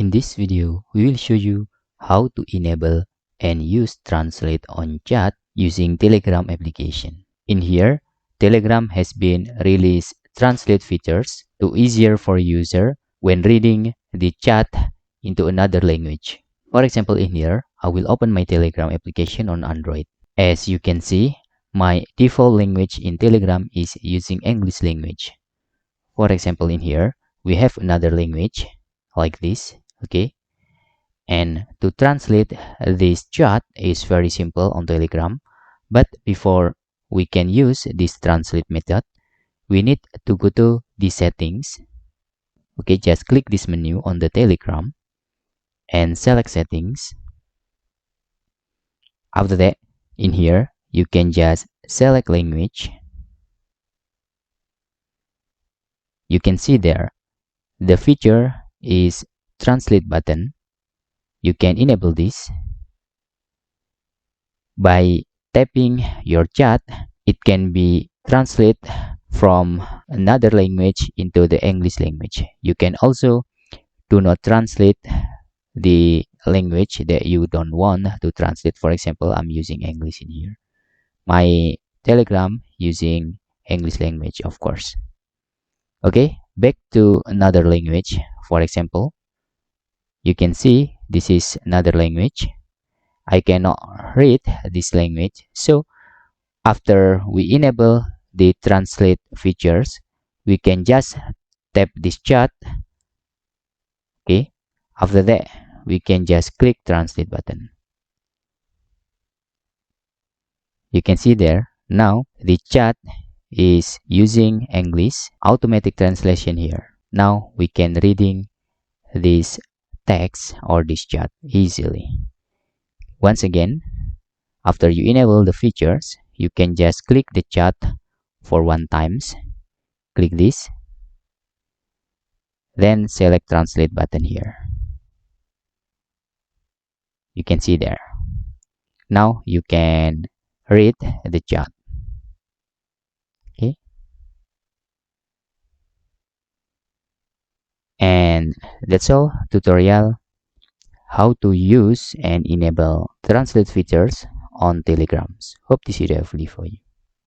In this video, we will show you how to enable and use Translate on chat using Telegram application. In here, Telegram has been released translate features to easier for user when reading the chat into another language. For example, in here, I will open my Telegram application on Android. As you can see, my default language in Telegram is using English language. For example, in here, we have another language like this, okay? And to translate this chat is very simple on Telegram. But before we can use this translate method, we need to go to the settings. Okay, just click this menu on the Telegram and select settings. After that, in here, you can just select language. You can see there, the feature is translate button. You can enable this by tapping your chat. It can be translate from another language into the English language. You can also do not translate the language that you don't want to translate. For example, I'm using English in here. My Telegram using English language, of course. Okay, back to another language. For example, you can see this is another language. I cannot read this language. So after we enable the translate features, we can just tap this chat. Okay, after that, we can just click translate button. You can see there, now the chat is using English automatic translation here. Now we can reading this text or this chat easily. Once again, after you enable the features, you can just click the chat for one times. Click this. Then select translate button here. You can see there. Now you can read the chat. Okay. And that's all tutorial how to use and enable translate features on Telegrams. Hope this video helpful for you.